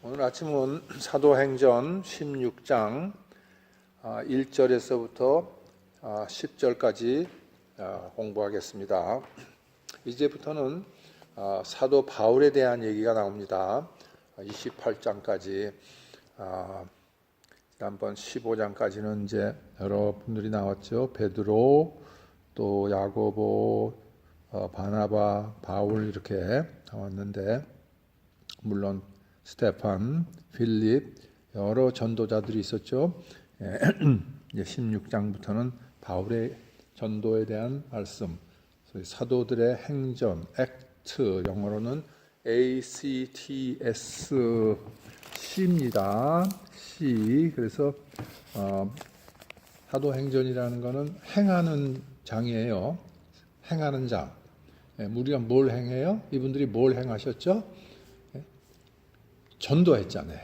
오늘 아침은 사도행전 16장 1절에서부터 10절까지 공부하겠습니다. 이제부터는 사도 바울에 대한 얘기가 나옵니다. 28장까지 지난번 15장까지는 이제 여러분들이 나왔죠. 베드로, 또 야고보, 바나바, 바울 이렇게 나왔는데, 물론 스테판, 필립 여러 전도자들이 있었죠. 16장부터는 바울의 전도에 대한 말씀, 사도들의 행전, 액트, 영어로는 ACTS, C입니다. C. 그래서 사도행전이라는 것은 행하는 장이에요. 행하는 장. 우리가 뭘 행해요? 이분들이 뭘 행하셨죠? 전도했잖아요.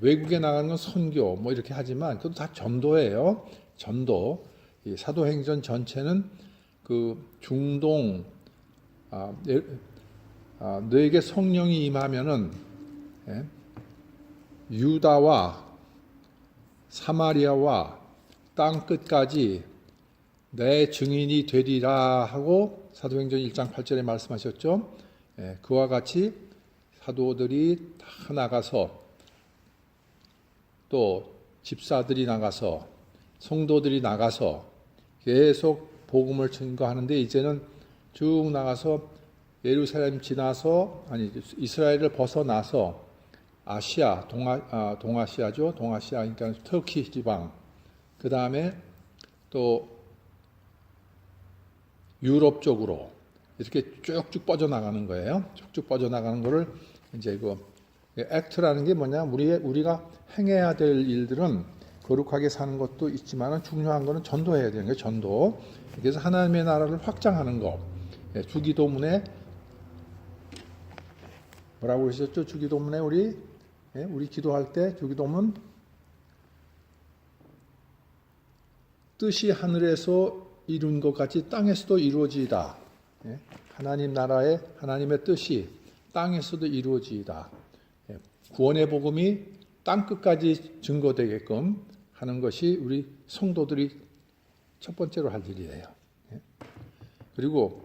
외국에 나가는 건 선교 뭐 이렇게 하지만 그것도 다 전도예요. 전도. 이 사도행전 전체는 그 중동 너에게 성령이 임하면은 유다와 사마리아와 땅 끝까지 내 증인이 되리라 하고 사도행전 1장 8절에 말씀하셨죠. 그와 같이 사도들이 다 나가서, 또 집사들이 나가서, 성도들이 나가서 계속 복음을 전거하는데, 이제는 쭉 나가서 예루살렘 지나서, 이스라엘을 벗어나서 아시아, 동아시아죠. 동아시아, 그러니까 터키 지방, 그 다음에 또 유럽 쪽으로 이렇게 쭉쭉 뻗어나가는 거예요. 쭉쭉 뻗어나가는 거를 이제 액트라는 게 뭐냐? 우리가 행해야 될 일들은 거룩하게 사는 것도 있지만 중요한 거는 전도해야 되는 거예요. 전도. 그래서 하나님의 나라를 확장하는 거. 주기도문에 뭐라고 그러셨죠? 주기도문에 우리 기도할 때 주기도문 뜻이 하늘에서 이룬 것 같이 땅에서도 이루어지이다. 하나님 나라의 하나님의 뜻이 땅에서도 이루어지이다. 구원의 복음이 땅 끝까지 증거되게끔 하는 것이 우리 성도들이 첫 번째로 할 일이에요. 그리고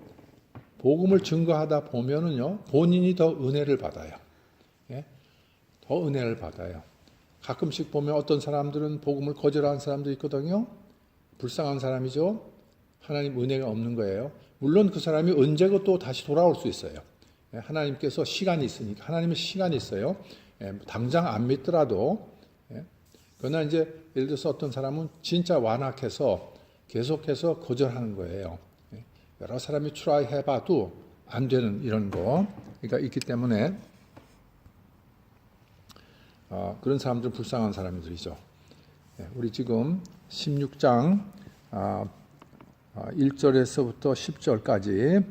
복음을 증거하다 보면은요, 본인이 더 은혜를 받아요. 더 은혜를 받아요. 가끔씩 보면 어떤 사람들은 복음을 거절하는 사람도 있거든요. 불쌍한 사람이죠. 하나님 은혜가 없는 거예요. 물론 그 사람이 언제고 또 다시 돌아올 수 있어요. 하나님께서 시간이 있으니까, 하나님의 시간이 있어요. 당장 안 믿더라도. 그러나 이제 예를 들어서 어떤 사람은 진짜 완악해서 계속해서 거절하는 거예요. 여러 사람이 트라이 해봐도 안 되는 이런 거. 그러니까 있기 때문에 그런 사람들은 불쌍한 사람들이죠. 우리 지금 16장 1절에서부터 10절까지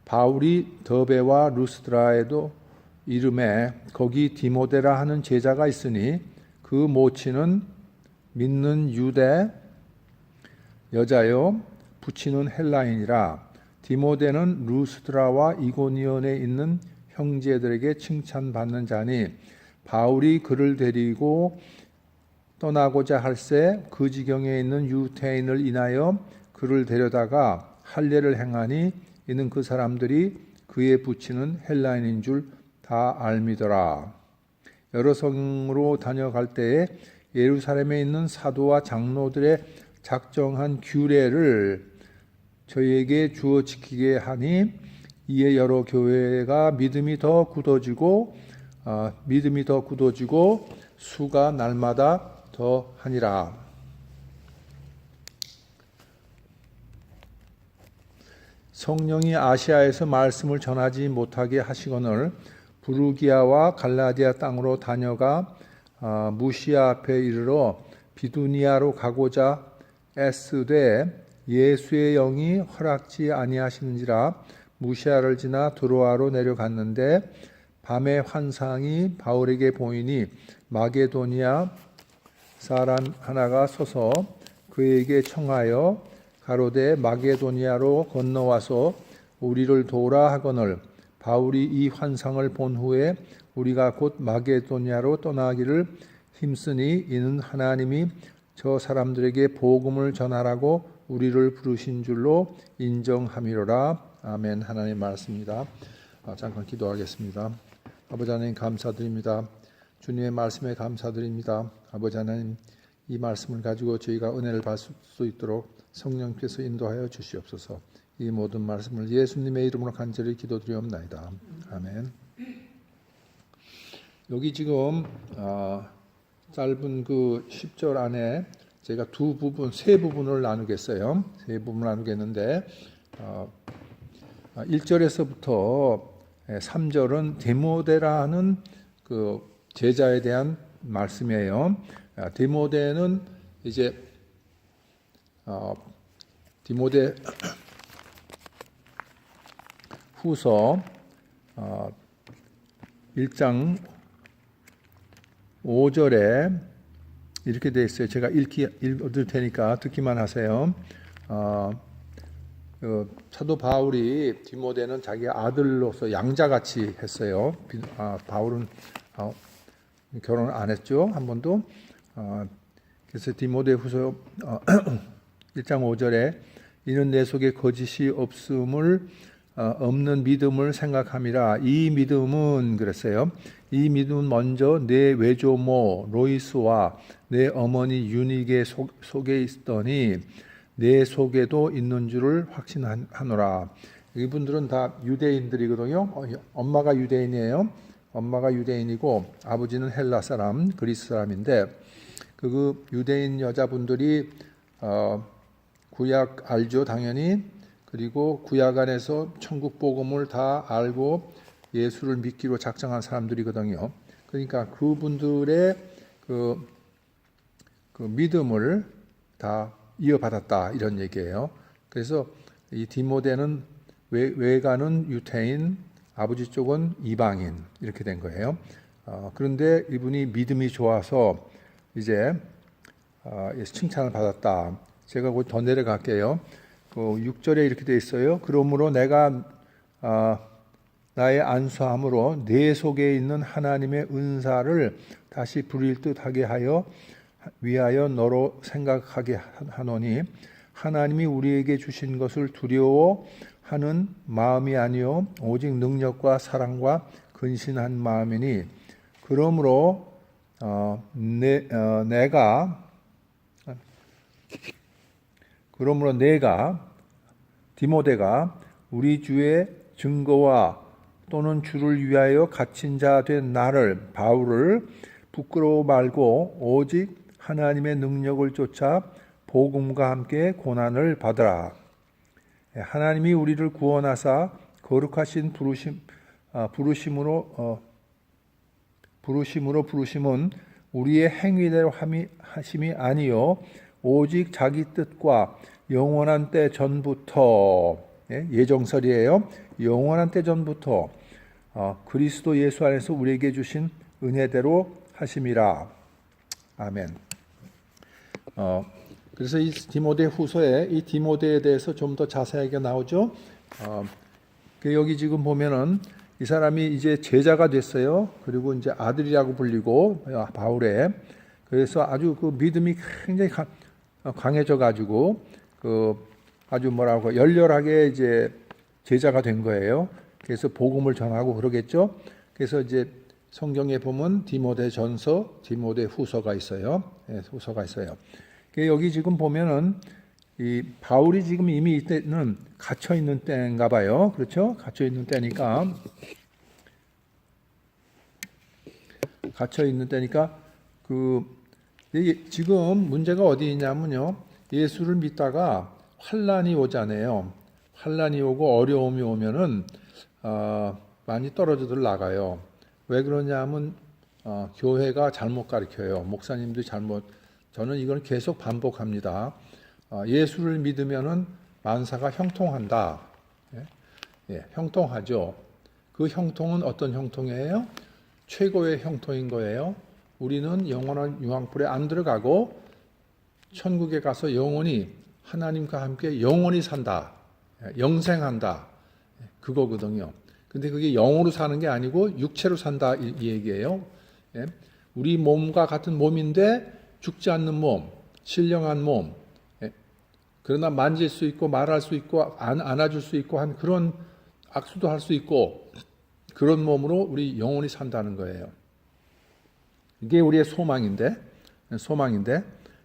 바울이 더베와 루스드라에도 이름에 거기 디모데라 하는 제자가 있으니 그 모친은 믿는 유대 여자요 부친은 헬라인이라. 디모데는 루스드라와 이고니온에 있는 형제들에게 칭찬받는 자니 바울이 그를 데리고 떠나고자 할새 그 지경에 있는 유태인을 인하여 그를 데려다가 할례를 행하니 이는 그 사람들이 그의 부친은 헬라인인 줄 다 알미더라. 여러 성으로 다녀갈 때에 예루살렘에 있는 사도와 장로들의 작정한 규례를 저희에게 주어 지키게 하니 이에 여러 교회가 믿음이 더 굳어지고 수가 날마다 더 하니라. 성령이 아시아에서 말씀을 전하지 못하게 하시거늘 부르기아와 갈라디아 땅으로 다녀가 무시아 앞에 이르러 비두니아로 가고자 애쓰되 예수의 영이 허락지 아니하시는지라. 무시아를 지나 드로아로 내려갔는데 밤에 환상이 바울에게 보이니 마게도니아 사람 하나가 서서 그에게 청하여 가로되 마게도니아로 건너와서 우리를 도우라 하거늘 바울이 이 환상을 본 후에 우리가 곧 마게도냐로 떠나기를 힘쓰니 이는 하나님이 저 사람들에게 복음을 전하라고 우리를 부르신 줄로 인정함이로라. 아멘. 하나님의 말씀입니다. 잠깐 기도하겠습니다. 아버지 하나님 감사드립니다. 주님의 말씀에 감사드립니다. 아버지 하나님 이 말씀을 가지고 저희가 은혜를 받을 수 있도록 성령께서 인도하여 주시옵소서. 이 모든 말씀을 예수님의 이름으로 간절히 기도드리옵나이다. 아멘. 여기 지금 짧은 그 10절 안에 제가 세 부분을 나누겠어요. 세 부분을 나누겠는데 1절에서부터 3절은 디모데라는 그 제자에 대한 말씀이에요. 디모데는 이제 디모데 후서 1장 5절에 이렇게 되어 있어요. 제가 읽을 테니까 듣기만 하세요. 사도 바울이 디모데는 자기 아들로서 양자같이 했어요. 바울은 결혼을 안 했죠. 한 번도. 그래서 디모데 후서 1장 5절에 이는 내 속에 거짓이 없는 믿음을 생각함이라. 이 믿음은 그랬어요. 이 믿음은 먼저 내 외조모 로이스와 내 어머니 유니게 속에 있더니 내 속에도 있는 줄을 확신하노라. 이분들은 다 유대인들이거든요. 엄마가 유대인이에요. 엄마가 유대인이고 아버지는 헬라 사람, 그리스 사람인데 그 유대인 여자분들이 구약 알죠, 당연히. 그리고 구약 안에서 천국 복음을 다 알고 예수를 믿기로 작정한 사람들이거든요. 그러니까 그분들의 그 믿음을 다 이어받았다 이런 얘기예요. 그래서 이 디모데는 외가는 유태인, 아버지 쪽은 이방인 이렇게 된 거예요. 그런데 이분이 믿음이 좋아서 이제 칭찬을 받았다. 제가 곧 더 내려갈게요. 6절에 이렇게 되어 있어요. 그러므로 내가 나의 안수함으로 내 속에 있는 하나님의 은사를 다시 부릴 듯하게 하여 위하여 너로 생각하게 하노니 하나님이 우리에게 주신 것을 두려워하는 마음이 아니요 오직 능력과 사랑과 근신한 마음이니 그러므로 내가 디모데가 우리 주의 증거와 또는 주를 위하여 갇힌 자 된 나를 바울을 부끄러워 말고 오직 하나님의 능력을 쫓아 복음과 함께 고난을 받으라. 하나님이 우리를 구원하사 거룩하신 부르심은 우리의 행위대로 하심이 아니요 오직 자기 뜻과 영원한 때 전부터 예정설이에요. 영원한 때 전부터 그리스도 예수 안에서 우리에게 주신 은혜대로 하심이라. 아멘. 그래서 이 디모데 후서에 이 디모데에 대해서 좀 더 자세하게 나오죠. 여기 지금 보면은 이 사람이 이제 제자가 됐어요. 그리고 이제 아들이라고 불리고 바울의 그래서 아주 그 믿음이 굉장히 강해져 가지고 아주 열렬하게 이제 제자가 된 거예요. 그래서 복음을 전하고 그러겠죠. 그래서 이제 성경에 보면 디모데 전서, 디모데 후서가 있어요. 후서가 있어요. 여기 지금 보면은 이 바울이 지금 이미 이때는 갇혀 있는 때인가 봐요. 그렇죠? 갇혀 있는 때니까 지금 문제가 어디 있냐면요. 예수를 믿다가 환란이 오잖아요. 환란이 오고 어려움이 오면은 많이 떨어져들 나가요. 왜 그러냐면 교회가 잘못 가르쳐요. 목사님도 저는 이걸 계속 반복합니다. 예수를 믿으면은 만사가 형통한다. 형통하죠. 그 형통은 어떤 형통이에요? 최고의 형통인 거예요. 우리는 영원한 유황불에 안 들어가고 천국에 가서 영원히 하나님과 함께 영원히 산다. 영생한다. 그거거든요. 근데 그게 영으로 사는 게 아니고 육체로 산다 이 얘기예요. 예? 우리 몸과 같은 몸인데 죽지 않는 몸, 신령한 몸. 예? 그러나 만질 수 있고 말할 수 있고 안아줄 수 있고 한 그런 악수도 할 수 있고 그런 몸으로 우리 영혼이 산다는 거예요. 이게 우리의 소망인데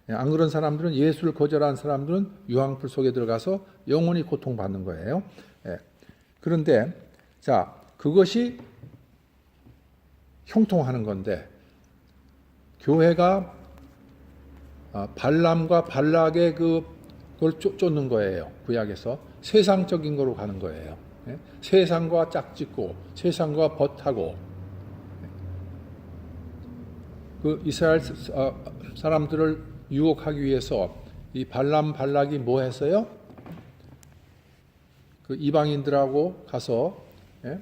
안 그런 사람들은 예수를 거절한 사람들은 유황불 속에 들어가서 영원히 고통받는 거예요. 예. 그런데 자 그것이 형통하는 건데 교회가 발람과 발락의 그걸 쫓는 거예요. 구약에서 세상적인 거로 가는 거예요. 예? 세상과 짝짓고 세상과 벗하고 그 이스라엘 사람들을 유혹하기 위해서 이 발람 발락이 뭐 했어요? 그 이방인들하고 가서 예?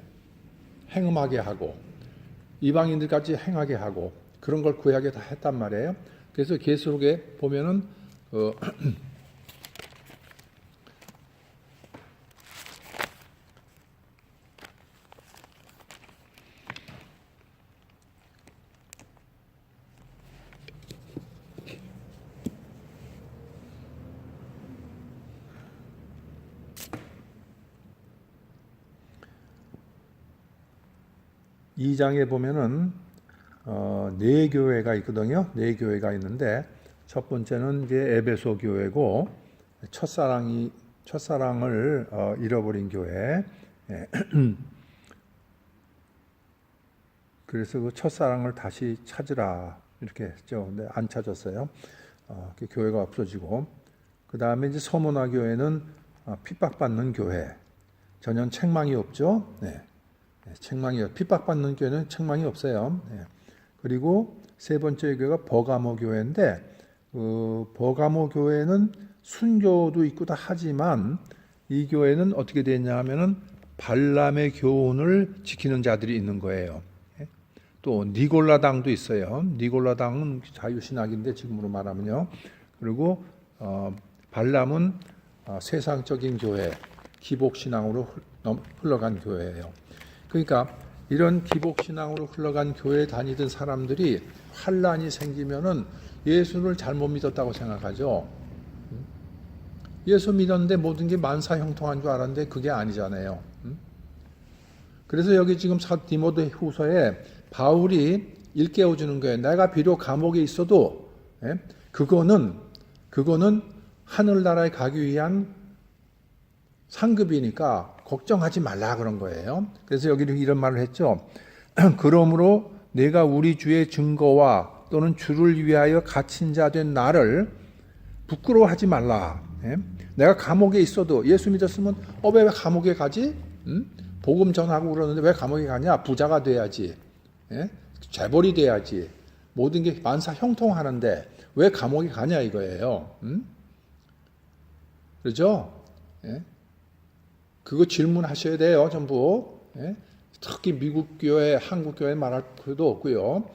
행음하게 하고 이방인들까지 행하게 하고 그런 걸 구약에 다 했단 말이에요. 그래서 계시록에 보면은 이 장에 보면은 네 교회가 있거든요. 네 교회가 있는데 첫 번째는 이제 에베소 교회고 첫사랑을 잃어버린 교회. 예. 그래서 그 첫사랑을 다시 찾으라 이렇게 했죠. 근데 안 찾았어요. 그 교회가 없어지고 그 다음에 이제 서문화 교회는 핍박받는 교회. 전혀 책망이 없죠. 네. 책망이 핍박받는 교회는 책망이 없어요. 네. 그리고 세 번째 교회가 버가모 교회인데 버가모 교회는 순교도 있고 다 하지만 이 교회는 어떻게 됐냐 하면은 발람의 교훈을 지키는 자들이 있는 거예요. 또 니골라당도 있어요. 니골라당은 자유신학인데 지금으로 말하면요. 그리고 발람은 세상적인 교회, 기복신앙으로 흘러간 교회예요. 그러니까 이런 기복신앙으로 흘러간 교회에 다니던 사람들이 환란이 생기면은 예수를 잘못 믿었다고 생각하죠. 예수 믿었는데 모든 게 만사형통한 줄 알았는데 그게 아니잖아요. 그래서 여기 지금 디모데 후서에 바울이 일깨워 주는 거예요. 내가 비록 감옥에 있어도 그거는 하늘나라에 가기 위한 상급이니까 걱정하지 말라 그런 거예요. 그래서 여기는 이런 말을 했죠. 그러므로 내가 우리 주의 증거와 또는 주를 위하여 갇힌 자 된 나를 부끄러워하지 말라. 내가 감옥에 있어도 예수 믿었으면 왜 감옥에 가지? 복음 전하고 그러는데 왜 감옥에 가냐? 부자가 돼야지. 재벌이 돼야지. 모든 게 만사 형통하는데 왜 감옥에 가냐 이거예요. 그렇죠? 그거 질문하셔야 돼요, 전부. 특히 미국 교회, 한국 교회 말할 필요도 없고요.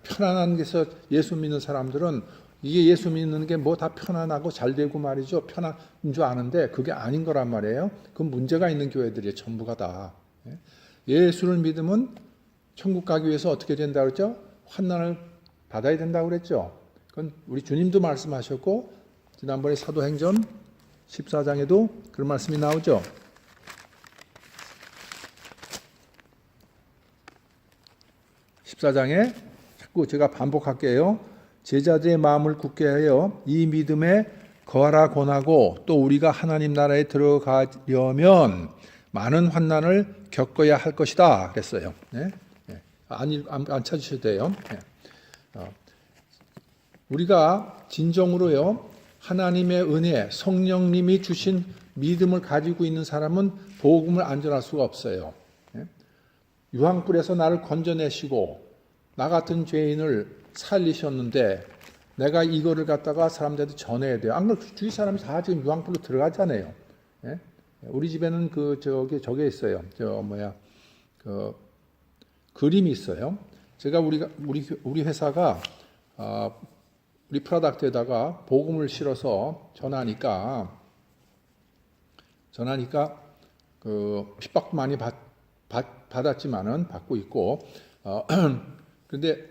편안한 데서 예수 믿는 사람들은 이게 예수 믿는 게 뭐 다 편안하고 잘 되고 말이죠. 편한 줄 아는데 그게 아닌 거란 말이에요. 그건 문제가 있는 교회들이 전부가 다. 예수를 믿으면 천국 가기 위해서 어떻게 된다고 그랬죠? 환난을 받아야 된다고 그랬죠. 그건 우리 주님도 말씀하셨고 지난번에 사도행전 14장에도 그런 말씀이 나오죠. 14장에 자꾸 제가 반복할게요. 제자들의 마음을 굳게 하여 이 믿음에 거하라 권하고 또 우리가 하나님 나라에 들어가려면 많은 환난을 겪어야 할 것이다 그랬어요. 안 찾으셔도 돼요. 우리가 진정으로요 하나님의 은혜, 성령님이 주신 믿음을 가지고 있는 사람은 복음을 안 전할 수가 없어요. 유황불에서 나를 건져내시고 나 같은 죄인을 살리셨는데 내가 이거를 갖다가 사람들한테 전해야 돼요. 안 그러면 주위 사람이 다 지금 유황불로 들어가잖아요. 우리 집에는 저게 있어요. 그림이 있어요. 제가 우리 회사가 우리 프로덕트에다가 복음을 실어서 전하니까 그 핍박도 많이 받았지만은 받고 있고, 그런데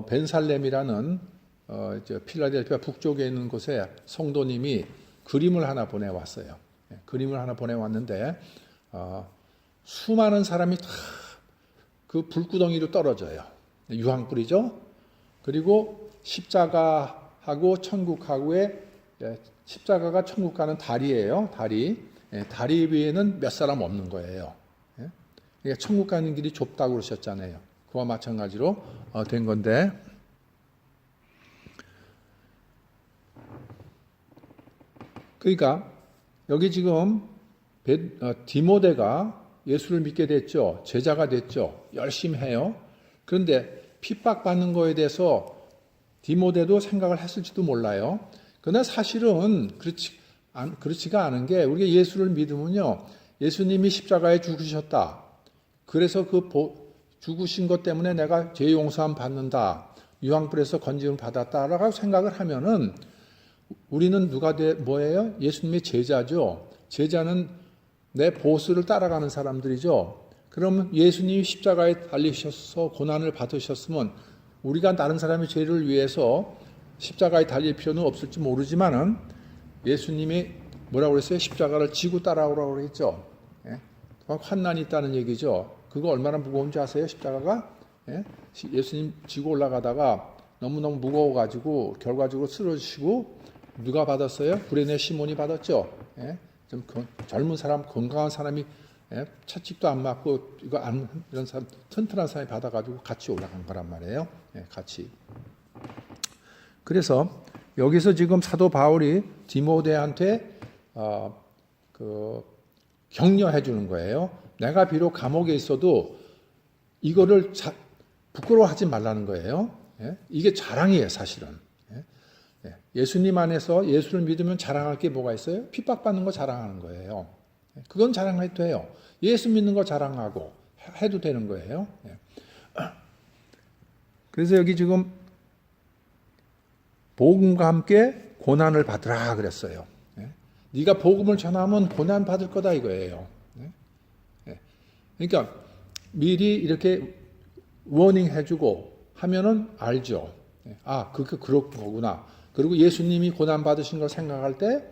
벤살렘이라는 필라델피아 북쪽에 있는 곳에 성도님이 그림을 하나 보내왔어요. 그림을 하나 보내왔는데 수많은 사람이 다 그 불구덩이로 떨어져요. 유황불이죠. 그리고 십자가하고 천국하고의 십자가가 천국 가는 다리예요. 다리 위에는 몇 사람 없는 거예요. 그러니까 천국 가는 길이 좁다고 그러셨잖아요. 그와 마찬가지로 된 건데, 그러니까 여기 지금 디모데가 예수를 믿게 됐죠. 제자가 됐죠. 열심히 해요. 그런데 핍박받는 거에 대해서 디모데도 생각을 했을지도 몰라요. 그러나 사실은 그렇지가 않은 게, 우리가 예수를 믿으면요, 예수님이 십자가에 죽으셨다. 그래서 죽으신 것 때문에 내가 죄 용서함 받는다. 유황불에서 건짐을 받았다라고 생각을 하면은 우리는 뭐예요? 예수님의 제자죠. 제자는 내 보스를 따라가는 사람들이죠. 그러면 예수님이 십자가에 달리셔서 고난을 받으셨으면 우리가 다른 사람의 죄를 위해서 십자가에 달릴 필요는 없을지 모르지만은 예수님이 뭐라고 그랬어요? 십자가를 지고 따라오라고 그랬죠. 환난이 있다는 얘기죠. 그거 얼마나 무거운지 아세요? 십자가가? 예수님 지고 올라가다가 너무너무 무거워가지고 결과적으로 쓰러지시고 누가 받았어요? 구레네 시몬이 받았죠. 좀 젊은 사람, 건강한 사람이 채찍도 안 맞고 이런 사람, 튼튼한 사람이 받아가지고 같이 올라간 거란 말이에요. 같이. 그래서 여기서 지금 사도 바울이 디모데한테 격려해 주는 거예요. 내가 비록 감옥에 있어도 이거를 부끄러워하지 말라는 거예요. 이게 자랑이에요, 사실은. 예수님 안에서 예수를 믿으면 자랑할 게 뭐가 있어요? 핍박받는 거 자랑하는 거예요. 그건 자랑해도 돼요. 예수 믿는 거 자랑하고 해도 되는 거예요. 그래서 여기 지금 복음과 함께 고난을 받으라 그랬어요. 네가 복음을 전하면 고난 받을 거다 이거예요. 그러니까 미리 이렇게 워닝 해주고 하면은 알죠. 그런 거구나. 그리고 예수님이 고난 받으신 걸 생각할 때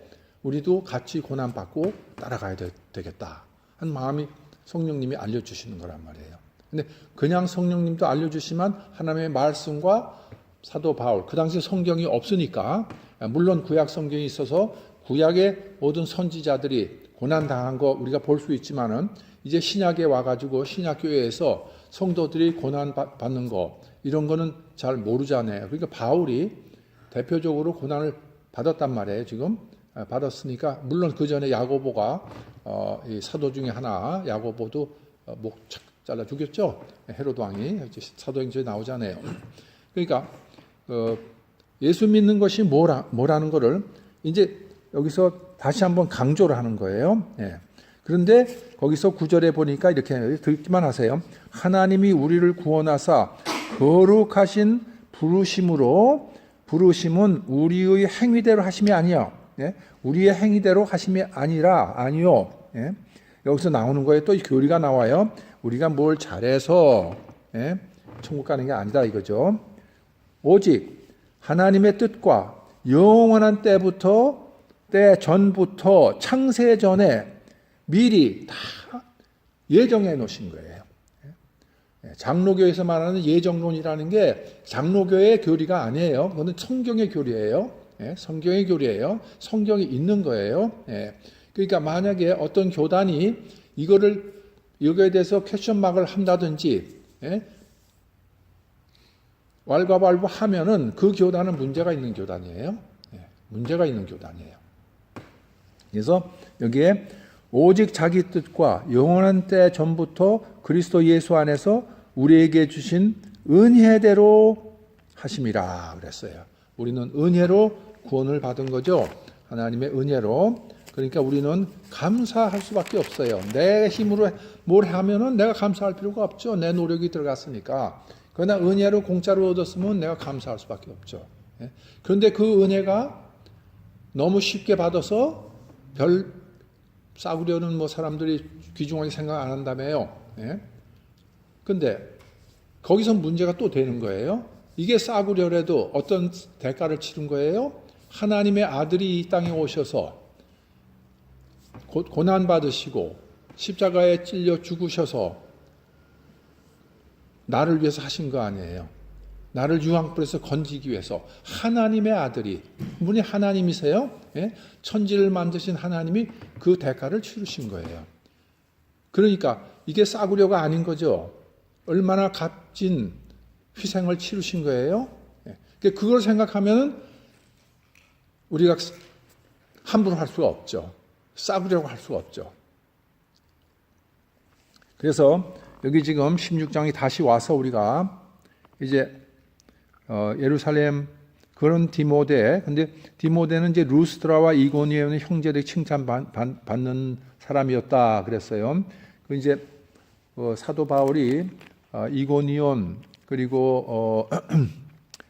우리도 같이 고난 받고 따라가야 되겠다 하는 마음이 성령님이 알려주시는 거란 말이에요. 근데 그냥 성령님도 알려주시면 하나님의 말씀과 사도 바울, 그 당시 성경이 없으니까, 물론 구약 성경이 있어서 구약의 모든 선지자들이 고난당한 거 우리가 볼 수 있지만은 이제 신약에 와가지고 신약교회에서 성도들이 고난받는 거 이런 거는 잘 모르잖아요. 그러니까 바울이 대표적으로 고난을 받았단 말이에요. 지금 받았으니까 물론 그 전에 야고보가 이 사도 중에 하나, 야고보도 목 잘라 죽였죠. 헤로드 왕이 사도행전에 나오잖아요. 그러니까 예수 믿는 것이 뭐라는 거를 이제 여기서 다시 한번 강조를 하는 거예요. 그런데 거기서 9절에 보니까 이렇게 듣기만 하세요. 하나님이 우리를 구원하사 거룩하신 부르심은 우리의 행위대로 하심이 아니요. 우리의 행위대로 하심이 아니요. 여기서 나오는 거에 또 교리가 나와요. 우리가 뭘 잘해서 천국 가는 게 아니다 이거죠. 오직 하나님의 뜻과 영원한 때 전부터 창세 전에 미리 다 예정해 놓으신 거예요. 장로교에서 말하는 예정론이라는 게 장로교의 교리가 아니에요. 그거는 성경의 교리예요. 성경의 교리예요. 성경이 있는 거예요. 그러니까 만약에 어떤 교단이 이거에 대해서 퀘스천마크를 한다든지 왈가왈부 하면은 그 교단은 문제가 있는 교단이에요. 문제가 있는 교단이에요. 그래서 여기에 오직 자기 뜻과 영원한 때 전부터 그리스도 예수 안에서 우리에게 주신 은혜대로 하심이라 그랬어요. 우리는 은혜로 구원을 받은 거죠. 하나님의 은혜로. 그러니까 우리는 감사할 수밖에 없어요. 내 힘으로 뭘 하면은 내가 감사할 필요가 없죠. 내 노력이 들어갔으니까. 그러나 은혜로 공짜로 얻었으면 내가 감사할 수밖에 없죠. 그런데 그 은혜가 너무 쉽게 받아서 별 싸구려는 뭐 사람들이 귀중하게 생각 안 한다며요. 예? 근데 거기서 문제가 또 되는 거예요. 이게 싸구려라도 어떤 대가를 치른 거예요? 하나님의 아들이 이 땅에 오셔서 고난 받으시고 십자가에 찔려 죽으셔서 나를 위해서 하신 거 아니에요. 나를 유황불에서 건지기 위해서 하나님의 아들이, 분이 하나님이세요. 예? 천지를 만드신 하나님이 그 대가를 치르신 거예요. 그러니까 이게 싸구려가 아닌 거죠. 얼마나 값진 희생을 치르신 거예요. 예. 그걸 생각하면 우리가 함부로 할 수가 없죠. 싸구려고 할 수가 없죠. 그래서 여기 지금 16장이 다시 와서 우리가 이제 예루살렘 그런 디모데, 근데 디모데는 이제 루스드라와 이고니온의 형제들이 칭찬받는 사람이었다 그랬어요. 그 이제 사도 바울이 이고니온 그리고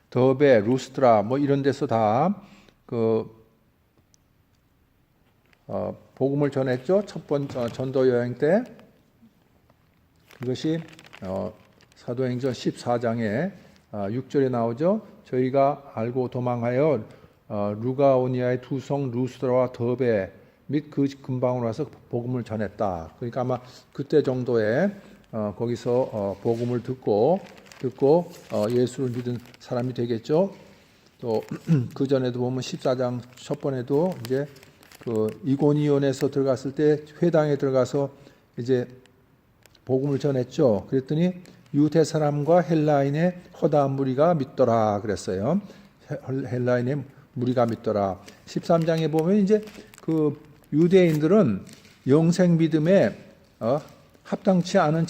더베, 루스드라 뭐 이런 데서 다 그 복음을 전했죠. 첫 번째 전도 여행 때. 그것이 사도행전 14장에 6절에 나오죠. 저희가 알고 도망하여 루가오니아의 두 성 루스드라와 더베 및 그 근방으로 와서 복음을 전했다. 그러니까 아마 그때 정도에 거기서 복음을 듣고 예수를 믿은 사람이 되겠죠. 또 그 전에도 보면 14장 첫 번에도 이제 그 이고니온에서 들어갔을 때 회당에 들어가서 이제 복음을 전했죠. 그랬더니 유대 사람과 헬라인의 허다한 무리가 믿더라 그랬어요. 헬라인의 무리가 믿더라. 13장에 보면 이제 그 유대인들은 영생 믿음에 합당치 않은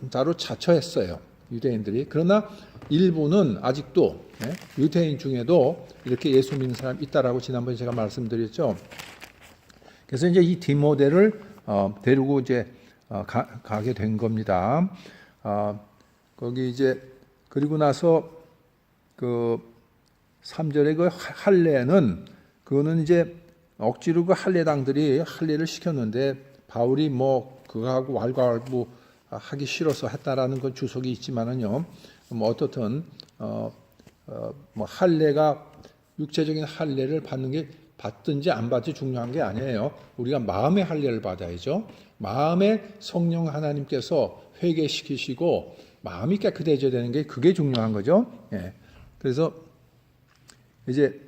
자로 자처했어요. 유대인들이. 그러나 일부는 아직도 유대인 중에도 이렇게 예수 믿는 사람이 있다라고 지난번에 제가 말씀드렸죠. 그래서 이제 이 디모데를 데리고 이제 가게 된 겁니다. 거기 이제 그리고 나서 그 3절에 그 할례는 그거는 이제 억지로 그 할례당들이 할례를 시켰는데 바울이 뭐 그거하고 왈가왈부 하기 싫어서 했다라는 건 주석이 있지만은요. 뭐 어떻든 뭐 할례가 육체적인 할례를 받는 게 받든지 안 받든지 중요한 게 아니에요. 우리가 마음의 할례를 받아야죠. 마음의 성령 하나님께서 회개시키시고 마음이 깨끗해져야 되는 게 그게 중요한 거죠. 예. 그래서 이제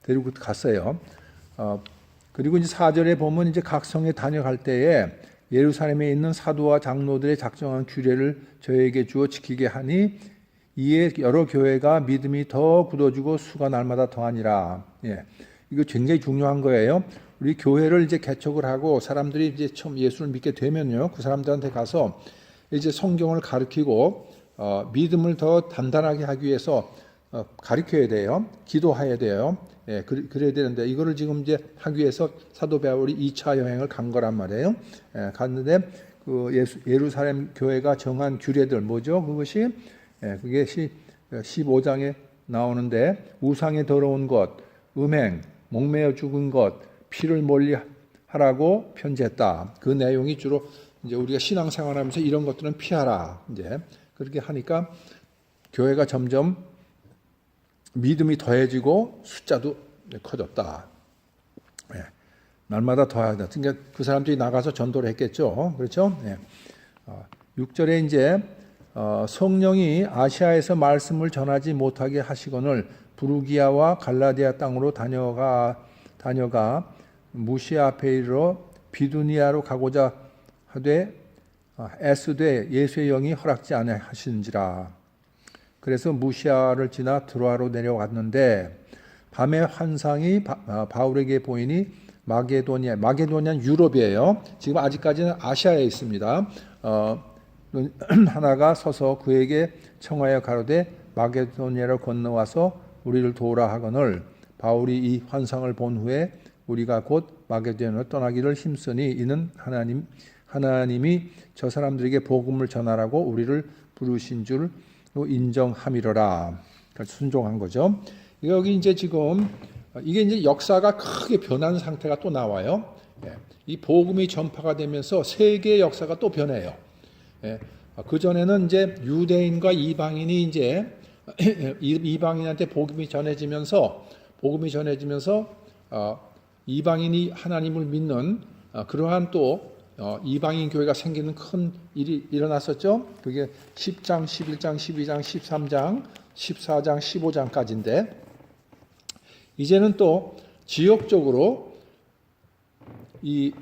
데리고 갔어요. 그리고 이제 4절에 보면 이제 각 성에 다녀갈 때에 예루살렘에 있는 사도와 장로들의 작정한 규례를 저에게 주어 지키게 하니 이에 여러 교회가 믿음이 더 굳어지고 수가 날마다 더하니라. 예. 이거 굉장히 중요한 거예요. 우리 교회를 이제 개척을 하고 사람들이 이제 처음 예수를 믿게 되면요, 그 사람들한테 가서 이제 성경을 가르치고 믿음을 더 단단하게 하기 위해서 가르쳐야 돼요. 기도해야 돼요. 예, 그래야 되는데 이거를 지금 이제 하기 위해서 사도 바울이 2차 여행을 간 거란 말이에요. 예, 갔는데 그 예루살렘 교회가 정한 규례들 뭐죠? 그것이 그게 15장에 나오는데 우상에 더러운 것, 음행, 목매어 죽은 것, 피를 멀리 하라고 편지했다. 그 내용이 주로 이제 우리가 신앙생활하면서 이런 것들은 피하라. 이제 그렇게 하니까 교회가 점점 믿음이 더해지고 숫자도 커졌다. 예. 날마다 더하다. 그러니까 그 사람들이 나가서 전도를 했겠죠. 그렇죠? 예. 6절에 이제 성령이 아시아에서 말씀을 전하지 못하게 하시거늘 부르기아와 갈라디아 땅으로 다녀가 무시아 앞에 이르러 비두니아로 가고자 하되 애쓰되 예수의 영이 허락지 않아 하시는지라. 그래서 무시아를 지나 드로아로 내려갔는데 밤에 환상이 바울에게 보이니 마게도니아는 유럽이에요. 지금 아직까지는 아시아에 있습니다. 하나가 서서 그에게 청하여 가로되 마게도니아로 건너와서 우리를 도우라 하거늘 바울이 이 환상을 본 후에 우리가 곧 마게도니아로 떠나기를 힘쓰니 이는 하나님이 저 사람들에게 복음을 전하라고 우리를 부르신 줄 인정함이로라. 순종한 거죠. 여기 이제 지금 이게 이제 역사가 크게 변한 상태가 또 나와요. 이 복음이 전파가 되면서 세계의 역사가 또 변해요. 그 전에는 이제 유대인과 이방인이 이제 이방인한테 복음이 전해지면서 이방인이 하나님을 믿는 그러한 또 이방인 교회가 생기는 큰 일이 일어났었죠. 그게 10장, 11장, 12장, 13장, 14장, 15장까지인데 이제는 또 지역적으로 이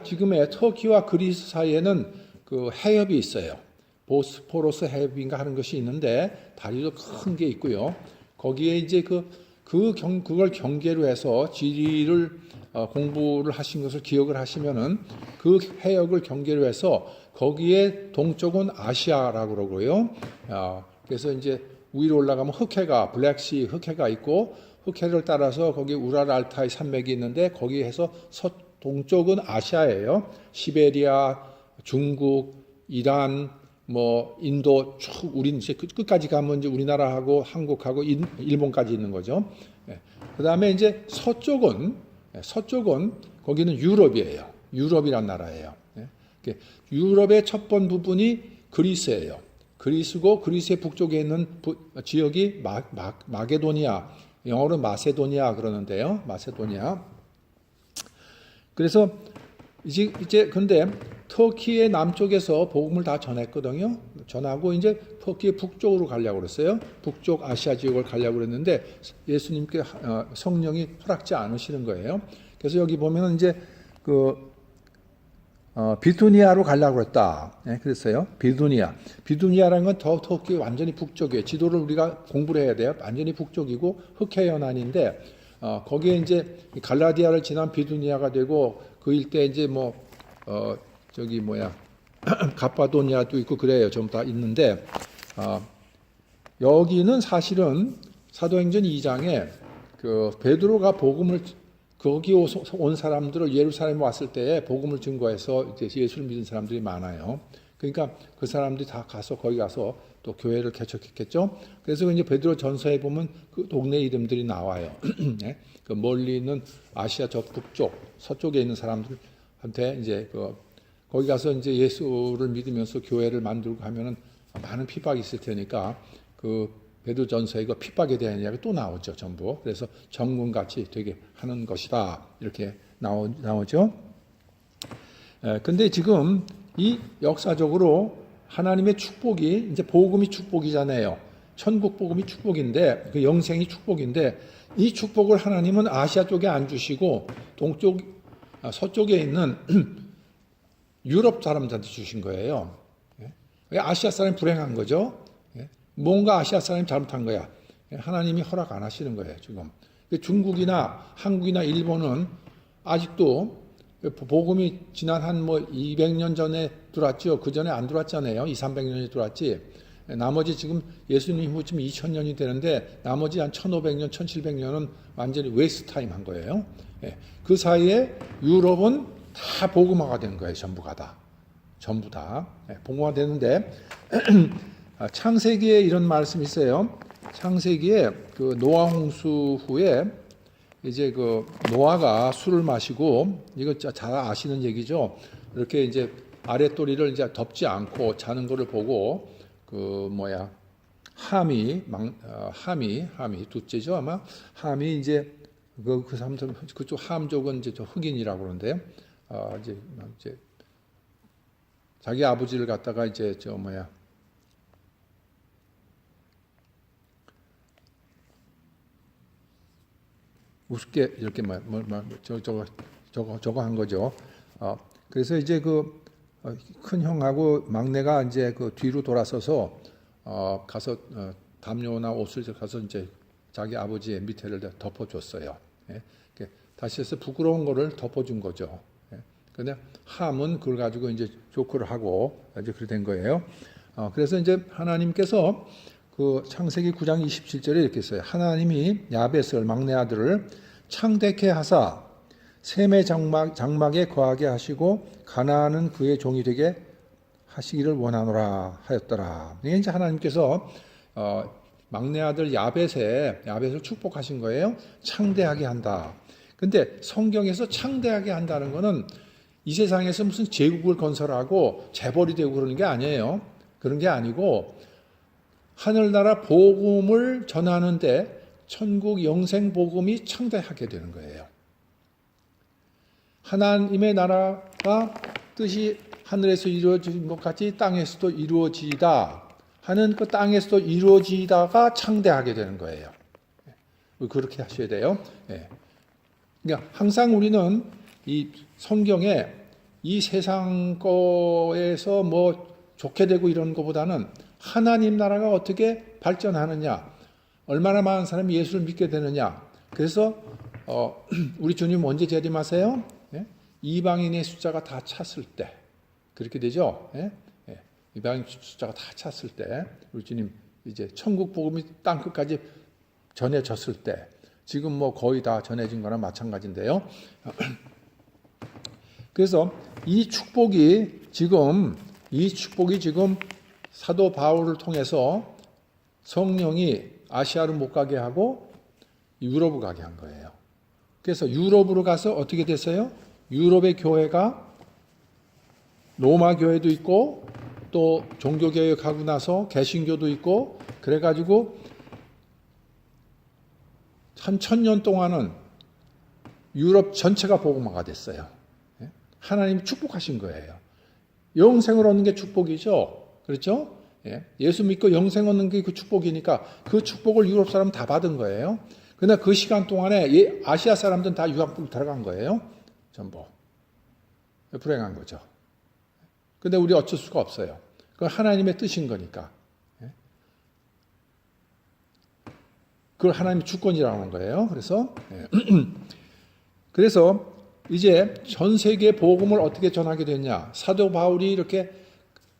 지금의 터키와 그리스 사이에는 그 해협이 있어요. 보스포러스 해협인가 하는 것이 있는데 다리도 큰 게 있고요. 거기에 이제 그걸 경계로 해서 지리를 공부를 하신 것을 기억을 하시면은 그 해역을 경계로 해서 거기에 동쪽은 아시아라고 그러고요. 그래서 이제 위로 올라가면 블랙시 흑해가 있고 흑해를 따라서 거기 우랄 알타이 산맥이 있는데 거기에서 동쪽은 아시아예요. 시베리아, 중국, 이란, 인도 쭉 우린 이제 끝까지 가면 이제 우리나라하고 한국하고 일본까지 있는 거죠. 그다음에 이제 서쪽은 거기는 유럽이에요. 유럽이란 나라예요. 유럽의 첫 번 부분이 그리스예요. 그리스고 그리스의 북쪽에 있는 지역이 마게도니아, 영어로 마세도니아 그러는데요. 마세도니아. 그래서 이제 근데 터키의 남쪽에서 복음을 다 전했거든요. 전하고 이제 터키의 북쪽으로 가려고 그랬어요. 북쪽 아시아 지역을 가려고 그랬는데 예수님께 성령이 허락지 않으시는 거예요. 그래서 여기 보면은 이제 비두니아로 가려고 그랬다. 그랬어요. 비두니아라는 건 터키 완전히 북쪽이에요. 지도를 우리가 공부를 해야 돼요. 완전히 북쪽이고 흑해 연안인데 거기에 이제 갈라디아를 지난 비두니아가 되고 그 일대 이제 가파도니아도 있고 그래요. 좀 다 있는데 여기는 사실은 사도행전 2장에 베드로가 복음을 거기 온 사람들을 예루살렘에 왔을 때에 복음을 증거해서 이제 예수를 믿은 사람들이 많아요. 그러니까 그 사람들이 다 거기 가서 또 교회를 개척했겠죠. 그래서 이제 베드로 전서에 보면 그 동네 이름들이 나와요. 네? 멀리 있는 아시아 저 북쪽, 서쪽에 있는 사람들한테 이제 거기 가서 이제 예수를 믿으면서 교회를 만들고 하면은 많은 핍박이 있을 테니까 베드로 전서에 핍박에 대한 이야기가 또 나오죠, 전부. 그래서 전문같이 되게 하는 것이다 이렇게 나오죠. 근데 지금 이 역사적으로 하나님의 축복이 이제 복음이 축복이잖아요. 천국 복음이 축복인데 그 영생이 축복인데 이 축복을 하나님은 아시아 쪽에 안 주시고 서쪽에 있는 유럽 사람들한테 주신 거예요. 아시아 사람이 불행한 거죠. 뭔가 아시아 사람이 잘못한 거야. 하나님이 허락 안 하시는 거예요, 지금. 중국이나 한국이나 일본은 아직도 복음이 지난 한 200년 전에 들어왔죠. 그 전에 안 들어왔잖아요. 200~300년이 들어왔지. 나머지 지금 예수님 후 지금 2000년이 되는데 나머지 한 1500년, 1700년은 완전히 웨스트 타임 한 거예요. 그 사이에 유럽은 다 복음화가 된 거예요. 전부 다. 복음화 되는데 창세기에 이런 말씀이 있어요. 창세기에 노아 홍수 후에 이제 노아가 술을 마시고 이거 잘 아시는 얘기죠. 이렇게 이제 아랫도리를 이제 덮지 않고 자는 거를 보고 함이 둘째죠 아마 함이 이제 그 사람들 그쪽 함족은 이제 흑인이라고 그러는데요. 이제 자기 아버지를 갖다가 이제 우습게 이렇게 저거 한 거죠. 그래서 이제 큰 형하고 막내가 이제 뒤로 돌아서서 가서 담요나 옷을 가서 이제 자기 아버지의 밑에를 덮어줬어요. 다시 해서 부끄러운 거를 덮어준 거죠. 근데 함은 그걸 가지고 이제 조크를 하고 이제 그렇게 된 거예요. 그래서 이제 하나님께서 창세기 9장 27절에 이렇게 써요. 하나님이 야벳을 막내 아들을 창대케 하사 셈의 장막에 거하게 하시고 가나안은 그의 종이 되게 하시기를 원하노라 하였더라. 이게 이제 하나님께서 막내 아들 야벳을 축복하신 거예요. 창대하게 한다. 근데 성경에서 창대하게 한다는 것은 이 세상에서 무슨 제국을 건설하고 재벌이 되고 그러는 게 아니에요. 그런 게 아니고 하늘나라 복음을 전하는데 천국 영생 복음이 창대하게 되는 거예요. 하나님의 나라가 뜻이 하늘에서 이루어진 것 같이 땅에서도 이루어지다 하는 그 땅에서도 이루어지다가 창대하게 되는 거예요. 그렇게 하셔야 돼요. 그러니까 항상 우리는 이 성경에 이 세상 거에서 뭐 좋게 되고 이런 것보다는 하나님 나라가 어떻게 발전하느냐, 얼마나 많은 사람이 예수를 믿게 되느냐. 그래서 우리 주님 언제 재림하세요? 이방인의 숫자가 다 찼을 때 그렇게 되죠. 이방인 숫자가 다 찼을 때 우리 주님 이제 천국 복음이 땅 끝까지 전해졌을 때 지금 뭐 거의 다 전해진 거나 마찬가지인데요. 그래서 이 축복이 지금 사도 바울을 통해서 성령이 아시아로 못 가게 하고 유럽으로 가게 한 거예요. 그래서 유럽으로 가서 어떻게 됐어요? 유럽의 교회가 로마 교회도 있고 또 종교개혁하고 나서 개신교도 있고 그래가지고 한 1000년 동안은 유럽 전체가 복음화가 됐어요. 하나님이 축복하신 거예요. 영생을 얻는 게 축복이죠. 그렇죠? 예수 믿고 영생 얻는 게 그 축복이니까 그 축복을 유럽 사람 다 받은 거예요. 그러나 그 시간 동안에 아시아 사람들은 다 유학으로 들어간 거예요. 전부. 불행한 거죠. 근데 우리 어쩔 수가 없어요. 그건 하나님의 뜻인 거니까. 그걸 하나님의 주권이라고 하는 거예요. 그래서 이제 전 세계 복음을 어떻게 전하게 됐냐. 사도 바울이 이렇게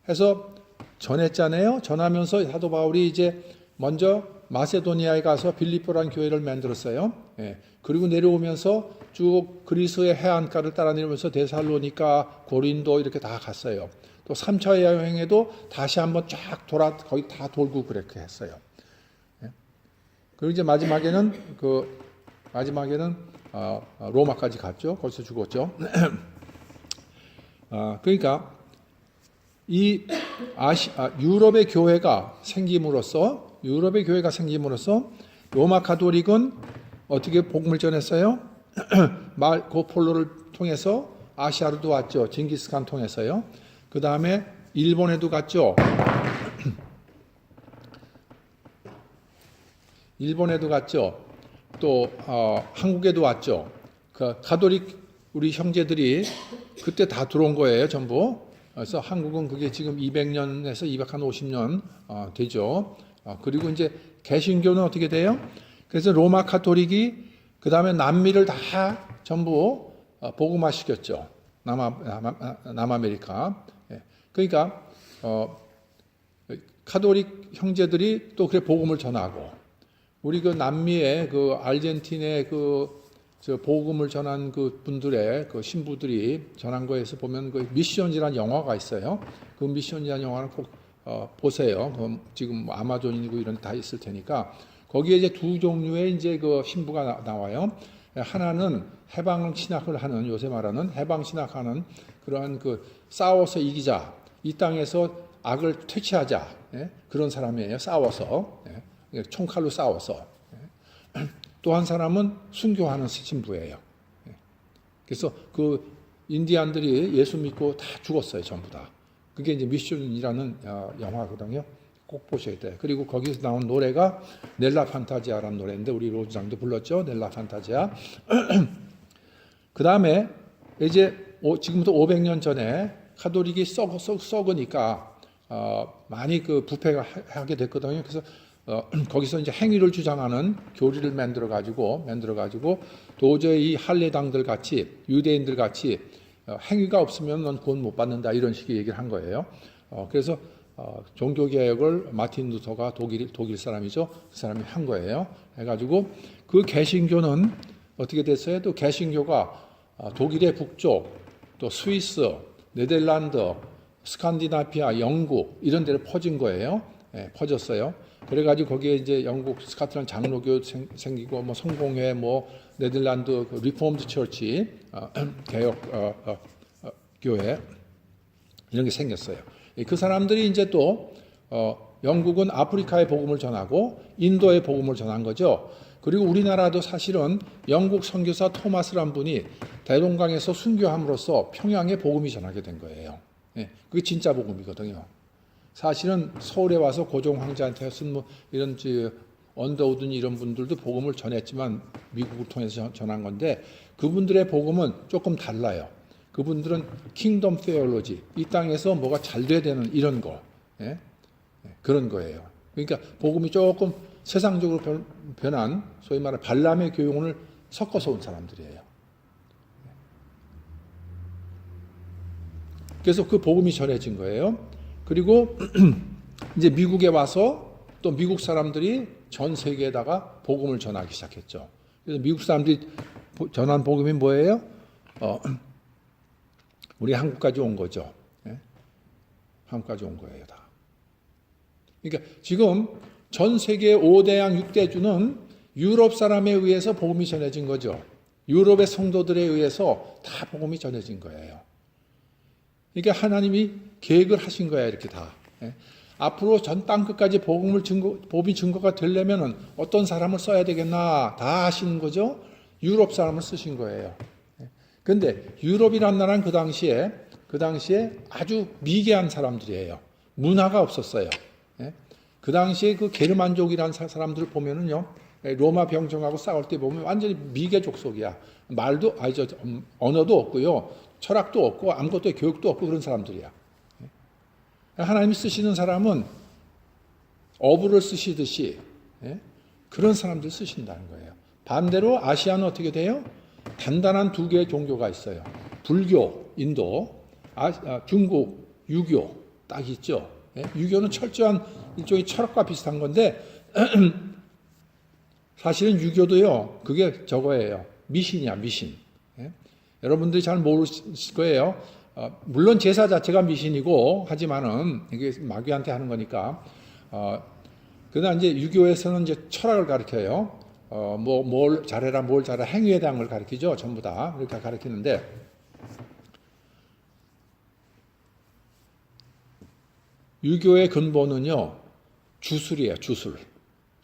해서 전했잖아요. 전하면서 사도 바울이 이제 먼저 마세도니아에 가서 빌립보라는 교회를 만들었어요. 그리고 내려오면서 쭉 그리스의 해안가를 따라 내려오면서 데살로니가, 고린도 이렇게 다 갔어요. 또 3차 여행에도 다시 한번 쫙 거의 다 돌고 그렇게 했어요. 그리고 이제 마지막에는 로마까지 갔죠. 거기서 죽었죠. 그러니까 이 유럽의 교회가 생김으로써 로마 가톨릭은 어떻게 복음을 전했어요? 마르코 폴로를 통해서 아시아로도 왔죠. 징기스칸 통해서요. 그 다음에 일본에도 갔죠. 또 한국에도 왔죠. 그 가톨릭 우리 형제들이 그때 다 들어온 거예요, 전부. 그래서 한국은 그게 지금 200년에서 250년 되죠. 그리고 이제 개신교는 어떻게 돼요? 그래서 로마 가톨릭이 그 다음에 남미를 다 전부 복음화시켰죠. 남아메리카. 그러니까 가톨릭 형제들이 또 그래 복음을 전하고 우리 그 남미의 그 아르헨티나의 저 복음을 전한 그 분들의 그 신부들이 전한 거에서 보면 그 미션이라는 영화가 있어요. 그 미션이라는 영화를 꼭 보세요. 지금 아마존이고 이런 데 다 있을 테니까 거기에 이제 두 종류의 이제 그 신부가 나와요. 하나는 해방 신학을 하는 요새 말하는 해방 신학하는 그러한 그 싸워서 이기자 이 땅에서 악을 퇴치하자 그런 사람이에요. 싸워서 총칼로 싸워서. 또 한 사람은 순교하는 신부예요. 그래서 그 인디안들이 예수 믿고 다 죽었어요, 전부 다. 그게 이제 미션이라는 영화거든요. 꼭 보셔야 돼요. 그리고 거기서 나온 노래가 넬라 판타지아라는 노래인데 우리 로즈장도 불렀죠. 넬라 판타지아. 그 다음에 이제 지금부터 500년 전에 가톨릭이 썩으니까 많이 그 부패가 하게 됐거든요. 그래서 거기서 이제 행위를 주장하는 교리를 만들어 가지고 도저히 이 할례당들 같이 유대인들 같이 행위가 없으면 넌 구원 못 받는다 이런 식의 얘기를 한 거예요. 그래서 종교 개혁을 마틴 루터가 독일 사람이죠. 그 사람이 한 거예요. 해가지고 그 개신교는 어떻게 됐어요? 또 개신교가 독일의 북쪽, 또 스위스, 네덜란드, 스칸디나비아, 영국 이런 데로 퍼진 거예요. 퍼졌어요. 그래가지고 거기에 이제 영국 스카틀랜드 장로교 생기고 뭐 성공회 뭐 네덜란드 그 리폼드 처치 개혁 교회 이런 게 생겼어요. 그 사람들이 이제 또 영국은 아프리카의 복음을 전하고 인도의 복음을 전한 거죠. 그리고 우리나라도 사실은 영국 선교사 토마스란 분이 대동강에서 순교함으로써 평양에 복음이 전하게 된 거예요. 그게 진짜 복음이거든요. 사실은 서울에 와서 고종 황제한테 쓴 뭐 이런 언더우든 이런 분들도 복음을 전했지만 미국을 통해서 전한 건데 그분들의 복음은 조금 달라요. 그분들은 킹덤 테올로지, 이 땅에서 뭐가 잘 돼야 되는 이런 거, 그런 거예요. 그러니까 복음이 조금 세상적으로 변한 소위 말하는 발람의 교훈을 섞어서 온 사람들이에요. 그래서 그 복음이 전해진 거예요. 그리고 이제 미국에 와서 또 미국 사람들이 전 세계에다가 복음을 전하기 시작했죠. 그래서 미국 사람들이 전한 복음이 뭐예요? 우리 한국까지 온 거죠. 한국까지 온 거예요, 다. 그러니까 지금 전 세계 5대양 6대주는 유럽 사람에 의해서 복음이 전해진 거죠. 유럽의 성도들에 의해서 다 복음이 전해진 거예요. 그러니까 하나님이 계획을 하신 거야, 이렇게 다. 앞으로 전 땅끝까지 복음이 증거가 되려면 어떤 사람을 써야 되겠나 다 하시는 거죠. 유럽 사람을 쓰신 거예요. 그런데 유럽이란 나라는 그 당시에 아주 미개한 사람들이에요. 문화가 없었어요. 그 당시에 그 게르만족이라는 사람들을 보면은요, 로마 병정하고 싸울 때 보면 완전히 미개 족속이야. 언어도 없고요, 철학도 없고 아무것도 교육도 없고 그런 사람들이야. 하나님이 쓰시는 사람은 어부를 쓰시듯이 그런 사람들 쓰신다는 거예요. 반대로 아시아는 어떻게 돼요? 단단한 두 개의 종교가 있어요. 불교, 인도, 중국, 유교 딱 있죠. 유교는 철저한 일종의 철학과 비슷한 건데 사실은 유교도요, 그게 저거예요. 미신이야, 미신. 여러분들이 잘 모르실 거예요. 물론 제사 자체가 미신이고 하지만은 이게 마귀한테 하는 거니까. 그러나 이제 유교에서는 이제 철학을 가르쳐요. 뭘 잘해라, 뭘 잘해라, 행위에 대한 걸 가르치죠. 전부 다 이렇게 가르치는데 유교의 근본은요, 주술이에요. 주술.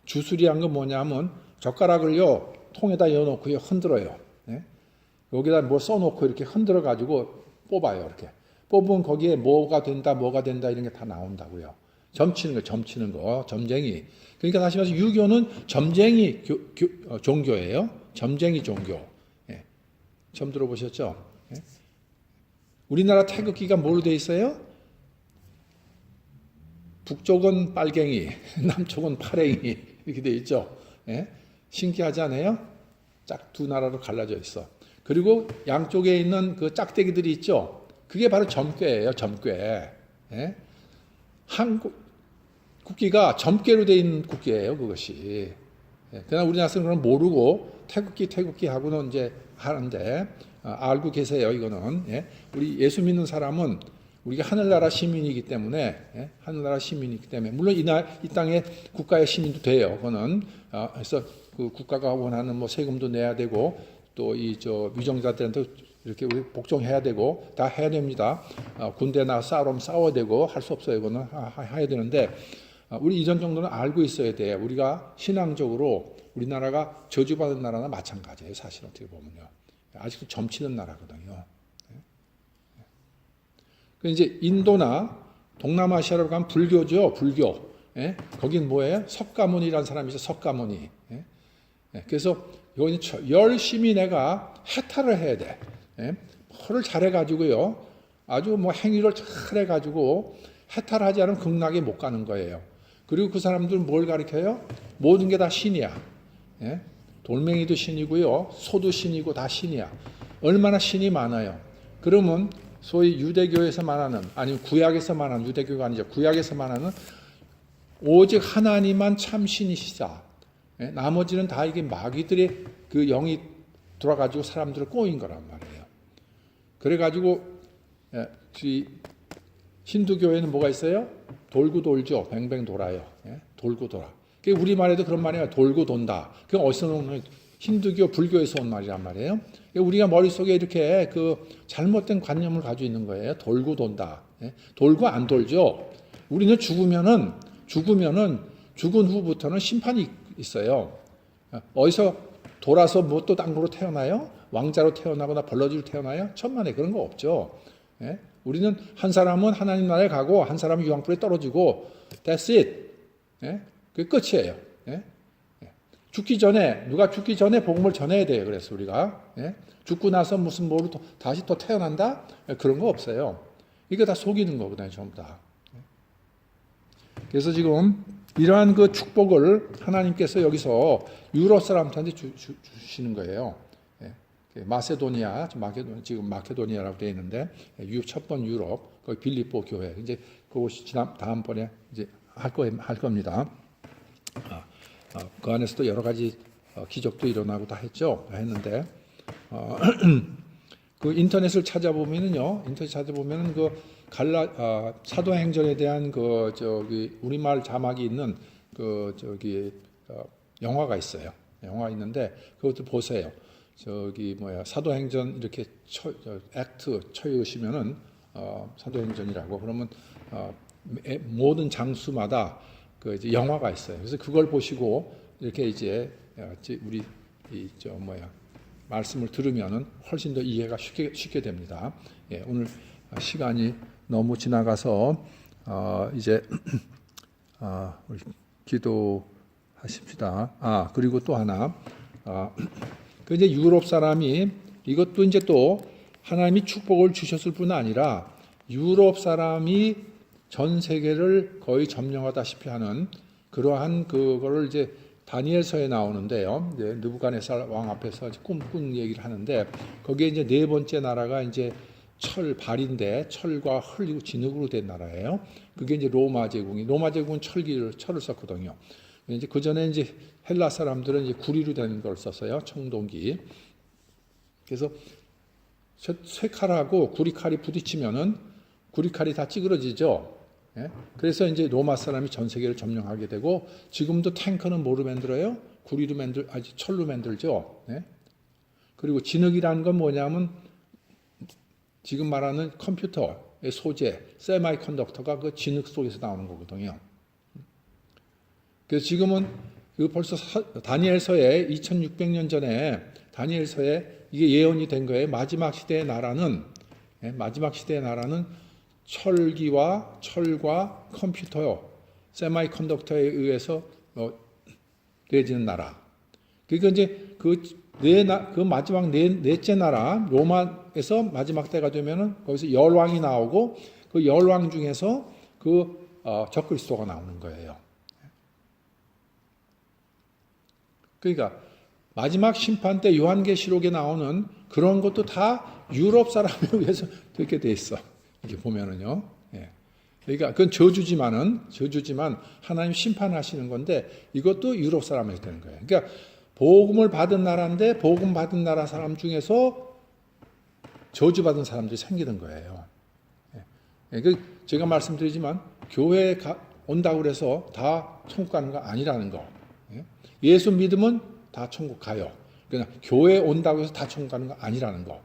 주술이란 건 뭐냐면 젓가락을요 통에다 넣어놓고요 흔들어요. 여기다 뭐 써놓고 이렇게 흔들어 가지고 뽑아요. 이렇게 뽑으면 거기에 뭐가 된다 이런 게 다 나온다고요. 점치는 거, 점쟁이. 그러니까 다시 말해서 유교는 점쟁이 종교예요. 점쟁이 종교. 처음 들어보셨죠? 우리나라 태극기가 뭘로 돼 있어요? 북쪽은 빨갱이, 남쪽은 파랭이 이렇게 돼 있죠. 신기하지 않아요? 짝 두 나라로 갈라져 있어. 그리고 양쪽에 있는 그 짝대기들이 있죠. 그게 바로 점괘예요. 점괘. 한국 국기가 점괘로 돼 있는 국기예요. 그것이. 그러나 우리나라 사람들은 모르고 태극기 하고는 이제 하는데 알고 계세요. 이거는. 우리 예수 믿는 사람은 우리가 하늘나라 시민이기 때문에 물론 이 땅의 국가의 시민도 돼요. 그거는 그래서 그 국가가 원하는 뭐 세금도 내야 되고 또 위정자들한테 이렇게 우리 복종해야 되고 다 해야 됩니다. 군대 나가서 싸워야 되고 할 수 없어요. 이거는 해야 되는데 우리 이전 정도는 알고 있어야 돼요. 우리가 신앙적으로 우리나라가 저주받은 나라나 마찬가지예요. 사실 어떻게 보면요. 아직도 점치는 나라거든요. 이제 인도나 동남아시아로 가면 불교죠. 불교. 거긴 뭐예요? 석가모니라는 사람이 있어요. 석가모니. 그래서 이건 열심히 내가 해탈을 해야 돼. 뭐를 잘해가지고요. 아주 뭐 행위를 잘해가지고 해탈하지 않으면 극락에 못 가는 거예요. 그리고 그 사람들은 뭘 가르쳐요? 모든 게 다 신이야. 돌멩이도 신이고요. 소도 신이고 다 신이야. 얼마나 신이 많아요. 그러면 소위 유대교에서 말하는, 아니면 구약에서 말하는, 유대교가 아니죠. 구약에서 말하는 오직 하나님만 참 신이시다. 나머지는 다 이게 마귀들의 그 영이 들어가지고 사람들을 꼬인 거란 말이에요. 그래가지고 힌두교에는 뭐가 있어요? 돌고 돌죠. 뱅뱅 돌아요. 예? 돌고 돌아. 그 우리말에도 그런 말이에요. 돌고 돈다. 그 어디서 오는 힌두교, 불교에서 온 말이란 말이에요. 우리가 머릿속에 이렇게 그 잘못된 관념을 가지고 있는 거예요. 돌고 돈다. 예? 돌고 안 돌죠. 우리는 죽으면은 죽은 후부터는 심판이 있어요. 어디서 돌아서 뭐 또 땅으로 태어나요? 왕자로 태어나거나 벌러지로 태어나요? 천만에 그런 거 없죠. 예? 우리는 한 사람은 하나님 나라에 가고 한 사람은 유황불에 떨어지고 that's it. 예? 그게 끝이에요. 예? 죽기 전에 누가 죽기 전에 복음을 전해야 돼요. 그래서 우리가 죽고 나서 무슨 뭐로 다시 또 태어난다? 그런 거 없어요. 이거 다 속이는 거거든요, 전부 다. 그래서 지금 이러한 그 축복을 하나님께서 여기서 유럽 사람들한테 주시는 거예요. 마세도니아, 지금 마케도니아라고 되어 있는데 첫 번 유럽, 거기 빌립보 교회. 이제 그것이 다음번에 이제 할 겁니다. 그 안에서도 여러 가지 기적도 일어나고 다 했죠. 다 했는데 그 인터넷을 찾아보면은요. 그 사도행전에 대한 그 우리말 자막이 있는 그 영화가 있어요. 영화 있는데 그것도 보세요. 사도행전 이렇게 액트 쳐주시면은 사도행전이라고 그러면 모든 장수마다 그 이제 영화가 있어요. 그래서 그걸 보시고 이렇게 이제 우리 말씀을 들으면은 훨씬 더 이해가 쉽게 됩니다. 예, 오늘 시간이 너무 지나가서 이제 우리 기도하십시다. 그리고 또 하나 그 이제 유럽 사람이 이것도 이제 또 하나님이 축복을 주셨을 뿐 아니라 유럽 사람이 전 세계를 거의 점령하다시피 하는 그러한 그거를 이제 다니엘서에 나오는데요. 이제 느부갓네살 왕 앞에서 꿈꾼 얘기를 하는데 거기에 이제 네 번째 나라가 이제 발인데 철과 흙이고 진흙으로 된 나라예요. 그게 이제 로마 제국은 철을 썼거든요. 이제 그 전에 이제 헬라 사람들은 이제 구리로 된 걸 썼어요. 청동기. 그래서 쇠칼하고 구리칼이 부딪히면은 구리칼이 다 찌그러지죠. 예? 그래서 이제 로마 사람이 전 세계를 점령하게 되고 지금도 탱크는 뭐로 만들어요? 철로 만들죠. 예? 그리고 진흙이라는 건 뭐냐면 지금 말하는 컴퓨터의 소재, 세마이 컨덕터가 그 진흙 속에서 나오는 거거든요. 그래서 지금은 벌써 다니엘서에 2600년 전에 다니엘서에 이게 예언이 된 거예요. 마지막 시대의 나라는 철과 컴퓨터요, 세마이 컨덕터에 의해서 되어지는 나라. 그러니까 이제 그 마지막 넷째 나라 로마에서 마지막 때가 되면은 거기서 열왕이 나오고 그 열왕 중에서 적그리스도가 나오는 거예요. 그러니까 마지막 심판 때 요한계시록에 나오는 그런 것도 다 유럽 사람에 의해서 되게 돼 있어. 이렇게 보면은요. 예. 그러니까 그건 저주지만 하나님 심판하시는 건데 이것도 유럽 사람에서 되는 거예요. 그러니까 복음을 받은 나라인데 복음 받은 나라 사람 중에서 저주받은 사람들이 생기는 거예요. 예. 제가 말씀드리지만 교회에 온다고 해서 다 천국 가는 거 아니라는 거. 예. 예수 믿으면 다 천국 가요. 그냥 교회에 온다고 해서 다 천국 가는 거 아니라는 거.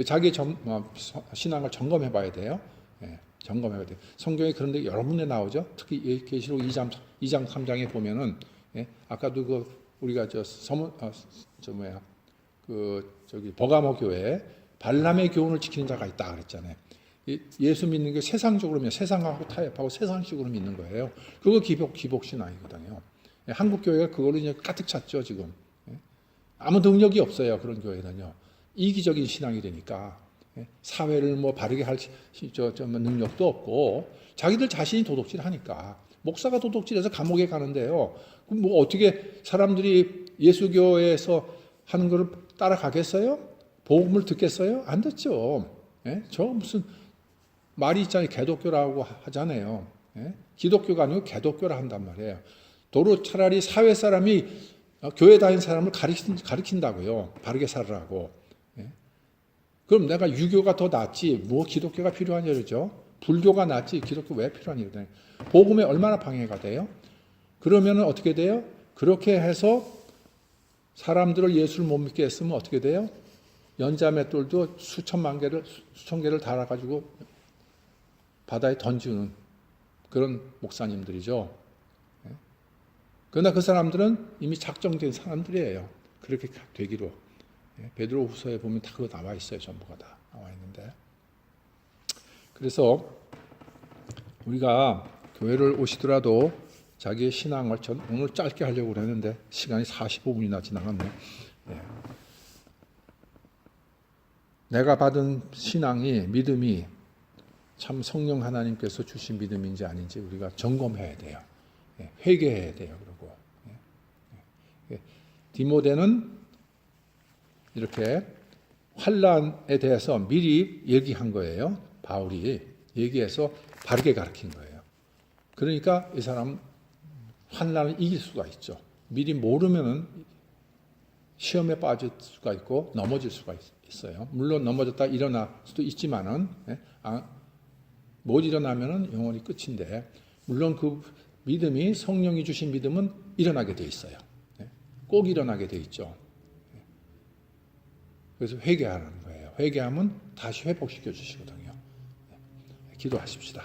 자기 신앙을 점검해 봐야 돼요. 예, 점검해야 돼요. 성경에 그런 데 여러 군데 나오죠. 특히 계시록 2장 3장에 보면은 아까도 우리가 버가모 교회 발람의 교훈을 지키는 자가 있다 그랬잖아요. 예수 믿는 게 세상적으로 세상하고 타협하고 세상식으로 믿는 거예요. 그거 기복 신앙이거든요. 한국 교회가 그걸로 이제 가득 찼죠 지금. 아무 능력이 없어요 그런 교회는요. 이기적인 신앙이 되니까 사회를 바르게 할 능력도 없고 자기들 자신이 도둑질하니까 목사가 도둑질해서 감옥에 가는데요. 그럼 어떻게 사람들이 예수교에서 하는 거를 따라가겠어요? 복음을 듣겠어요? 안 듣죠. 저 무슨 말이 있잖아요. 개독교라고 하잖아요. 기독교가 아니고 개독교라 한단 말이에요. 도로 차라리 사회 사람이 교회 다니는 사람을 가르친다고요. 바르게 살으라고. 그럼 내가 유교가 더 낫지 기독교가 필요하냐 그러죠. 불교가 낫지 기독교 왜 필요하니? 복음에 얼마나 방해가 돼요? 그러면 어떻게 돼요? 그렇게 해서 사람들을 예수를 못 믿게 했으면 어떻게 돼요? 연자맷돌도 수천 개를 달아가지고 바다에 던지는 그런 목사님들이죠. 그러나 그 사람들은 이미 작정된 사람들이에요. 그렇게 되기로. 베드로후서에 보면 다 그거 나와 있어요. 전부가 다 나와 있는데. 그래서 우리가 교회를 오시더라도 자기의 신앙을 오늘 짧게 하려고 그랬는데 시간이 45분이나 지나갔네. 내가 받은 신앙이 믿음이 참 성령 하나님께서 주신 믿음인지 아닌지 우리가 점검해야 돼요. 회개해야 돼요. 그리고 디모데는 이렇게 환난에 대해서 미리 얘기한 거예요. 바울이 얘기해서 바르게 가르친 거예요. 그러니까 이 사람 환난을 이길 수가 있죠. 미리 모르면은 시험에 빠질 수가 있고 넘어질 수가 있어요. 물론 넘어졌다 일어날 수도 있지만은 못 일어나면은 영원히 끝인데 물론 그 믿음이 성령이 주신 믿음은 일어나게 돼 있어요. 꼭 일어나게 돼 있죠. 그래서 회개하는 거예요. 회개하면 다시 회복시켜 주시거든요. 기도하십시다.